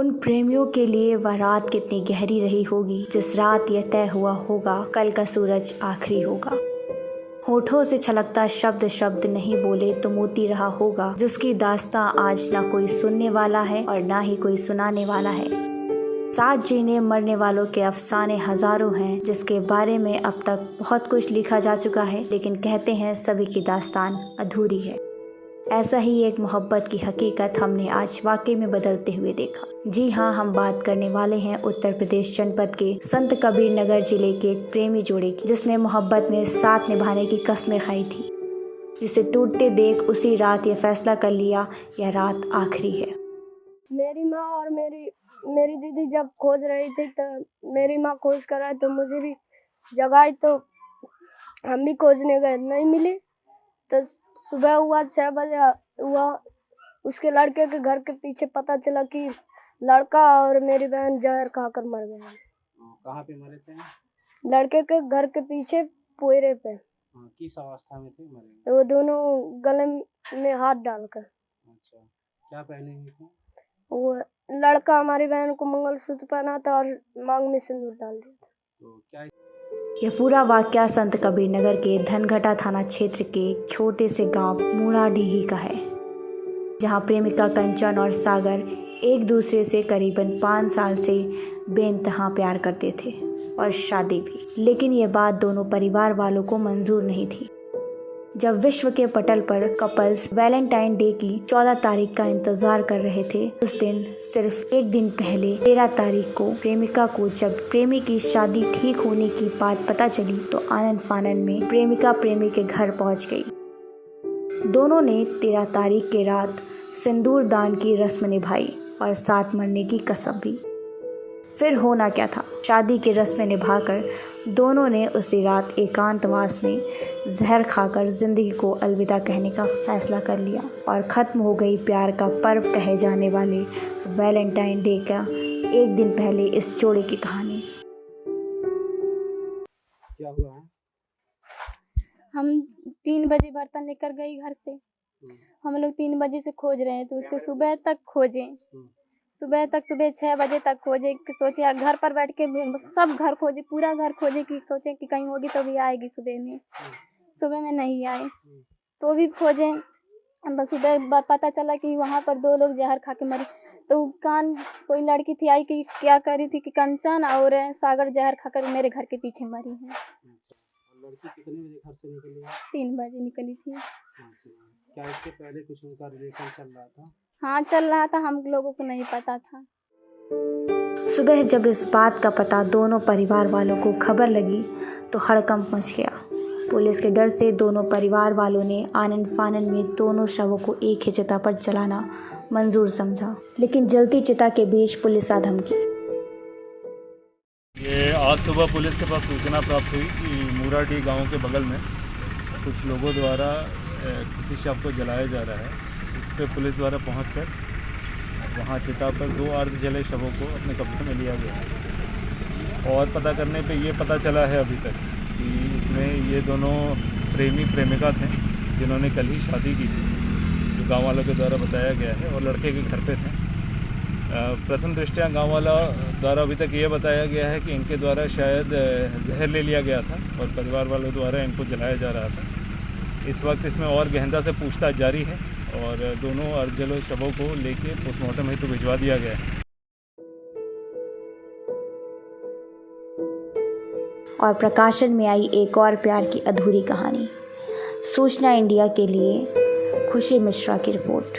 उन प्रेमियों के लिए वह रात कितनी गहरी रही होगी जिस रात यह तय हुआ होगा कल का सूरज आखिरी होगा। होठों से छलकता शब्द शब्द नहीं बोले तो मोती रहा होगा जिसकी दास्तां आज ना कोई सुनने वाला है और ना ही कोई सुनाने वाला है। साथ जीने मरने वालों के अफसाने हजारों हैं जिसके बारे में अब तक बहुत कुछ लिखा जा चुका है, लेकिन कहते हैं सभी की दास्तान अधूरी है। ऐसा ही एक मोहब्बत की हकीकत हमने आज वाकई में बदलते हुए देखा। जी हाँ, हम बात करने वाले हैं उत्तर प्रदेश जनपद के संत कबीर नगर जिले के एक प्रेमी जोड़े की, जिसने मोहब्बत में साथ निभाने की कस्में खाई थी। जिसे टूटते देख उसी रात ये फैसला कर लिया यह रात आखिरी है। मेरी माँ और मेरी दीदी जब खोज रही थी तो मेरी माँ खोज कर आई तो मुझे भी जगाई, तो हम भी खोजने गए, नहीं मिली। तो सुबह हुआ 6 बजे हुआ, उसके लड़के के घर के पीछे पता चला कि लड़का और मेरी बहन जहर खाकर मर गए। कहाँ पे मरे थे? लड़के के घर के पीछे पोयरे पे। किस अवस्था में थे मरे? वो दोनों गले में हाथ डालकर। अच्छा, क्या पहने हुए थे? वो लड़का हमारी बहन को मंगलसूत्र पहना था और मांग में सिंदूर डाल दिया था। तो क्या यह पूरा वाकया संत कबीर नगर के धनघटा थाना क्षेत्र के एक छोटे से गांव मूढ़ाडीही का है, जहां प्रेमिका कंचन और सागर एक दूसरे से करीबन 5 साल से बेइंतहा प्यार करते थे और शादी भी। लेकिन ये बात दोनों परिवार वालों को मंजूर नहीं थी। जब विश्व के पटल पर कपल्स वैलेंटाइन डे की 14 तारीख का इंतजार कर रहे थे, उस दिन सिर्फ एक दिन पहले 13 तारीख को प्रेमिका को जब प्रेमी की शादी ठीक होने की बात पता चली तो आनन फानन में प्रेमिका प्रेमी के घर पहुंच गई। दोनों ने 13 तारीख के रात सिंदूर दान की रस्म निभाई और साथ मरने की कसम भी। फिर होना क्या था, शादी की रस्में निभाकर दोनों ने उसी रात एकांतवास में जहर खाकर जिंदगी को अलविदा कहने का फैसला कर लिया और ख़त्म हो गई प्यार का पर्व कहे जाने वाले वैलेंटाइन डे का एक दिन पहले इस जोड़े की कहानी। क्या हुआ है? हम 3 बजे बर्तन लेकर गई घर से। हम लोग 3 बजे से खोज रहे हैं तो उसको सुबह तक खोजे, सुबह 6 बजे तक खोजे कि सोचे घर पर बैठ के सब घर खोजे, पूरा घर खोजे कि सोचे कि कहीं होगी तो भी आएगी सुबह में नहीं आई तो भी खोजे। बस सुबह पता चला कि वहाँ पर 2 लोग जहर खा के मरे। तो कोई लड़की थी आई कि क्या करी थी कि कंचन और सागर जहर खाकर मेरे घर के पीछे मरी है। लड़की कितने बजे घर से निकली? 3 बजे निकली थी। क्या इसके पहले कुछ उनका रिलेशन चल रहा था? हाँ चल रहा था, हम लोगों को नहीं पता था। सुबह जब इस बात का पता दोनों परिवार वालों को खबर लगी तो हड़कंप मच गया। पुलिस के डर से दोनों परिवार वालों ने आनन फानन में दोनों शवों को एक ही चिता पर जलाना मंजूर समझा, लेकिन जलती चिता के बीच पुलिस आ धमकी। ये आज सुबह पुलिस के पास सूचना प्राप्त हुई कि मूढ़ाडीही गांव के बगल में कुछ लोगों द्वारा किसी शव को जलाया जा रहा है। इस पर पुलिस द्वारा पहुंचकर वहां चिता पर 2 अर्ध जले शवों को अपने कब्जे में लिया गया और पता करने पे ये पता चला है अभी तक कि इसमें ये दोनों प्रेमी प्रेमिका थे जिन्होंने कल ही शादी की थी, जो गाँव वालों के द्वारा बताया गया है, और लड़के के घर पे थे। प्रथम दृष्टया गाँव वाला द्वारा अभी तक ये बताया गया है कि इनके द्वारा शायद जहर ले लिया गया था और परिवार वालों द्वारा इनको जलाया जा रहा था। इस वक्त इसमें और गहनता से पूछताछ जारी है और दोनों अर्जलों शवों को लेके पोस्टमार्टम हेतु भिजवा दिया गया है। और प्रकाशन में आई एक और प्यार की अधूरी कहानी। सूचना इंडिया के लिए खुशी मिश्रा की रिपोर्ट।